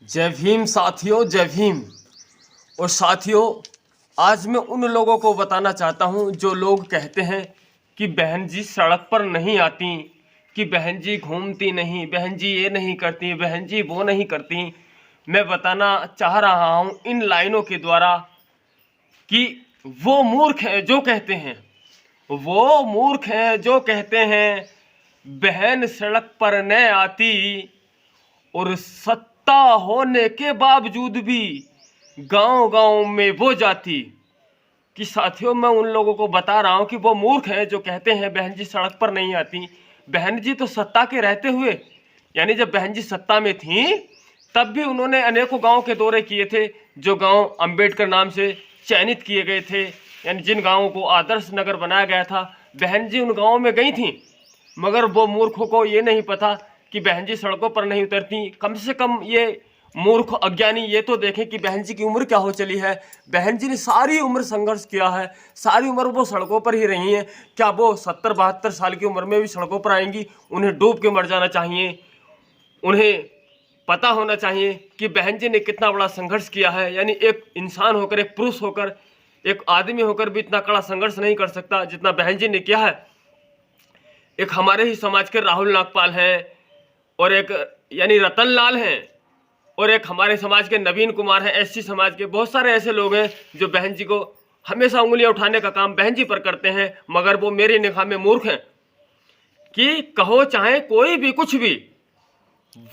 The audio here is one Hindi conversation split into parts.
जय भीम साथियों, जय भीम। और साथियों, आज मैं उन लोगों को बताना चाहता हूं जो लोग कहते हैं कि बहन जी सड़क पर नहीं आती, कि बहन जी घूमती नहीं, बहन जी ये नहीं करती, बहन जी वो नहीं करती। मैं बताना चाह रहा हूं इन लाइनों के द्वारा कि वो मूर्ख हैं जो कहते हैं, वो मूर्ख हैं जो कहते हैं बहन सड़क पर न आती और सत्ता होने के बावजूद भी गांव गांव में वो जाती। कि साथियों, मैं उन लोगों को बता रहा हूं कि वो मूर्ख हैं जो कहते हैं बहन जी सड़क पर नहीं आती। बहन जी तो सत्ता के रहते हुए, यानी जब बहन जी सत्ता में थी तब भी उन्होंने अनेकों गांव के दौरे किए थे, जो गांव अंबेडकर नाम से चयनित किए गए थे, यानी जिन गांवों को आदर्श नगर बनाया गया था, बहन जी उन गांवों में गई थी। मगर वो मूर्खों को ये नहीं पता कि बहन जी सड़कों पर नहीं उतरती। कम से कम ये मूर्ख अज्ञानी ये तो देखें कि बहन जी की उम्र क्या हो चली है। बहन जी ने सारी उम्र संघर्ष किया है, सारी उम्र वो सड़कों पर ही रही हैं। क्या वो 70-72 साल की उम्र में भी सड़कों पर आएंगी? उन्हें डूब के मर जाना चाहिए। उन्हें पता होना चाहिए कि बहन जी ने कितना बड़ा संघर्ष किया है। यानी एक इंसान होकर, एक पुरुष होकर, एक आदमी होकर भी इतना कड़ा संघर्ष नहीं कर सकता जितना बहन जी ने किया है। एक हमारे ही समाज के राहुल नागपाल हैं, और एक यानी रतन लाल हैं, और एक हमारे समाज के नवीन कुमार हैं। एससी समाज के बहुत सारे ऐसे लोग हैं जो बहन जी को हमेशा उंगलियां उठाने का काम बहन जी पर करते हैं। मगर वो मेरी निगाह में मूर्ख हैं। कि कहो चाहे कोई भी कुछ भी,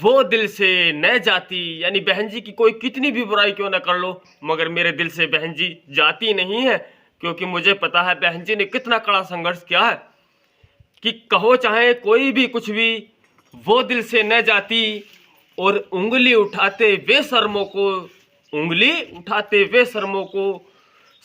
वो दिल से न जाती। यानी बहन जी की कोई कितनी भी बुराई क्यों न कर लो, मगर मेरे दिल से बहन जी जाती नहीं है, क्योंकि मुझे पता है बहन जी ने कितना कड़ा संघर्ष किया है। कि कहो चाहे कोई भी कुछ भी, वो दिल से न जाती। और उंगली उठाते वे शर्मों को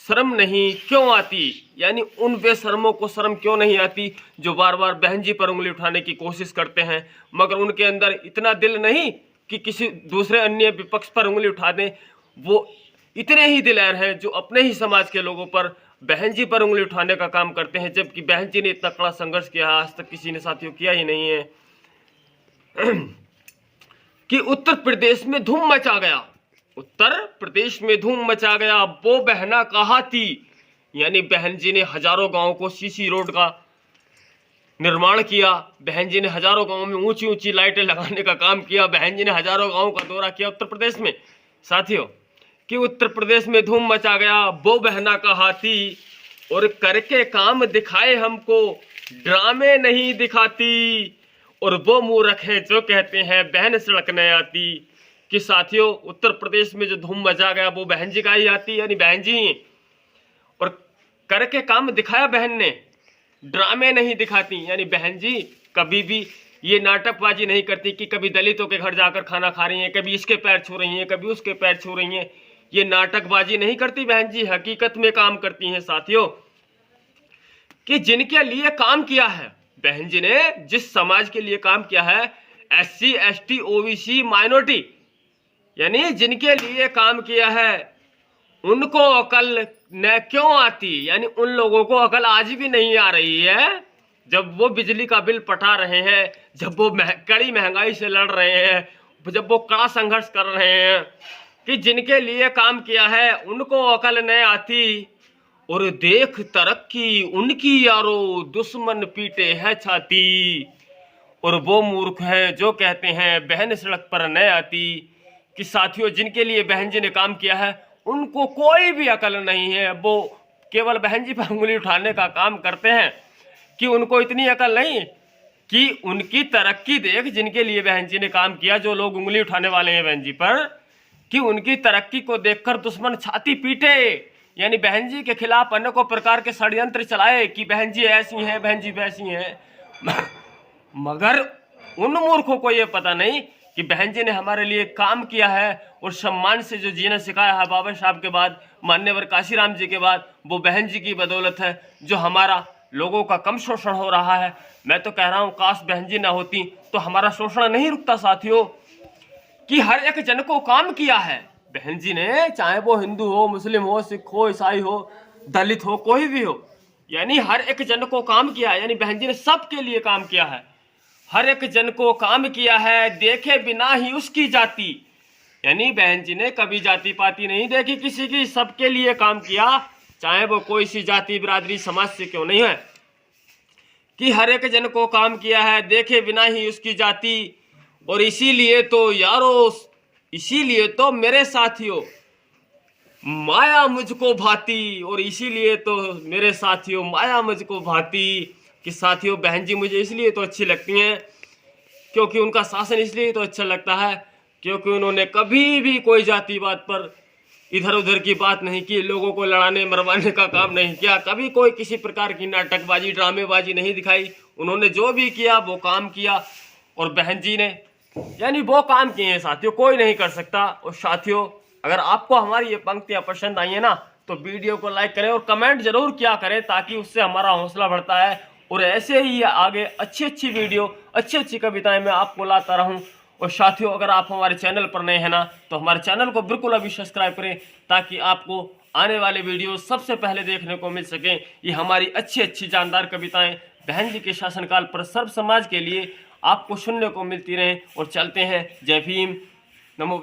शर्म नहीं क्यों आती। यानी उन बेशर्मों को शर्म क्यों नहीं आती जो बार बार बहन जी पर उंगली उठाने की कोशिश करते हैं, मगर उनके अंदर इतना दिल नहीं कि किसी दूसरे अन्य विपक्ष पर उंगली उठा दें। वो इतने ही दिलेर हैं जो अपने ही समाज के लोगों पर, बहन जी पर उंगली उठाने का काम करते हैं, जबकि बहन जी ने इतना कड़ा संघर्ष किया आज तक किसी ने साथियों किया ही नहीं है। कि उत्तर प्रदेश में धूम मचा गया, उत्तर प्रदेश में धूम मचा गया, वो बहना कहा थी। यानी बहन जी ने हजारों गांवों को सीसी रोड का निर्माण किया। बहन जी ने हजारों गांवों में ऊंची ऊंची लाइटें लगाने का काम किया। बहन जी ने हजारों गांवों का दौरा किया उत्तर प्रदेश में। साथियों, कि उत्तर प्रदेश में धूम मचा गया, वो बहना कहा थी, और करके काम दिखाए हमको, ड्रामे नहीं दिखाती। और वो मूर्ख है जो कहते हैं बहन सड़क नहीं आती। कि साथियों, उत्तर प्रदेश में जो धूम मचा गया वो बहन जी का ही आती, यानी बहन जी ही। और करके काम दिखाया बहन ने, ड्रामे नहीं दिखाती। यानी बहन जी कभी भी ये नाटकबाजी नहीं करती कि कभी दलितों के घर जाकर खाना खा रही हैं, कभी इसके पैर छू रही हैं, कभी उसके पैर छू रही हैं। ये नाटकबाजी नहीं करती बहन जी, हकीकत में काम करती हैं। साथियों, कि जिनके लिए काम किया है बहन जी ने, जिस समाज के लिए काम किया है, SC ST OBC माइनॉरिटी, यानी जिनके लिए काम किया है, उनको अकल न क्यों आती। यानी उन लोगों को अकल आज भी नहीं आ रही है, जब वो बिजली का बिल पटा रहे हैं, जब वो कड़ी महंगाई से लड़ रहे हैं, जब वो कड़ा संघर्ष कर रहे हैं। कि जिनके लिए काम किया है उनको अकल न आती। और देख तरक्की उनकी यारो, दुश्मन पीटे है छाती। और वो मूर्ख है जो कहते हैं बहन सड़क पर न आती। कि साथियों, जिनके लिए बहन जी ने काम किया है उनको कोई भी अकल नहीं है, वो केवल बहन जी पर उंगली उठाने का काम करते हैं। कि उनको इतनी अकल नहीं कि उनकी तरक्की देख, जिनके लिए बहन जी ने काम किया, जो लोग उंगली उठाने वाले हैं बहन जी पर, कि उनकी तरक्की को देखकर दुश्मन छाती पीटे। यानी बहन जी के खिलाफ अनेकों प्रकार के षड्यंत्र चलाए कि बहन जी ऐसी हैं, बहन जी वैसी हैं। मगर उन मूर्खों को ये पता नहीं कि बहन जी ने हमारे लिए काम किया है, और सम्मान से जो जीना सिखाया है बाबा साहब के बाद, मान्यवर काशीराम जी के बाद, वो बहन जी की बदौलत है जो हमारा लोगों का कम शोषण हो रहा है। मैं तो कह रहा हूँ काश बहन जी ना होती तो हमारा शोषण नहीं रुकता। साथियों, कि हर एक जन को काम किया है बहन जी ने, चाहे वो हिंदू हो, मुस्लिम हो, सिख हो, ईसाई हो, दलित हो, कोई भी हो, यानी हर एक जन को काम किया है। यानी बहन जी ने सबके लिए काम किया है, हर एक जन को काम किया है, देखे बिना ही उसकी जाति। यानी बहन जी ने कभी जाति पाति नहीं देखी किसी की, सबके लिए काम किया, चाहे वो कोई सी जाति बिरादरी समाज से क्यों नहीं है, कि हर एक जन को काम किया है, देखे बिना ही उसकी जाति। और इसीलिए तो यारो, इसीलिए तो मेरे साथियों माया मुझको भाती, और इसीलिए तो मेरे साथियों माया मुझको भाती, कि साथियों बहन जी मुझे इसलिए तो अच्छी लगती हैं, क्योंकि उनका शासन इसलिए तो अच्छा लगता है क्योंकि उन्होंने कभी भी कोई जातिवाद पर इधर उधर की बात नहीं की, लोगों को लड़ाने मरवाने का काम नहीं किया, कभी कोई किसी प्रकार की नाटकबाजी ड्रामेबाजी नहीं दिखाई। उन्होंने जो भी किया वो काम किया, और बहन जी ने यानी वो काम किए हैं साथियों, कोई नहीं कर सकता। और साथियों अगर आपको हमारी ये पंक्तियां पसंद आई है ना, तो वीडियो को लाइक करें और कमेंट जरूर किया करें, ताकि उससे हमारा हौसला बढ़ता है, और ऐसे ही आगे अच्छी अच्छी वीडियो, अच्छी अच्छी कविताएं मैं आपको लाता रहूं। और साथियों अगर आप हमारे चैनल पर नए हैं ना, तो हमारे चैनल को बिल्कुल अभी सब्सक्राइब करें, ताकि आपको आने वाले वीडियो सबसे पहले देखने को मिल सकें। ये हमारी अच्छी अच्छी जानदार कविताएं बहन जी के शासनकाल पर सर्व समाज के लिए आपको सुनने को मिलती रहें। और चलते हैं, जय भीम,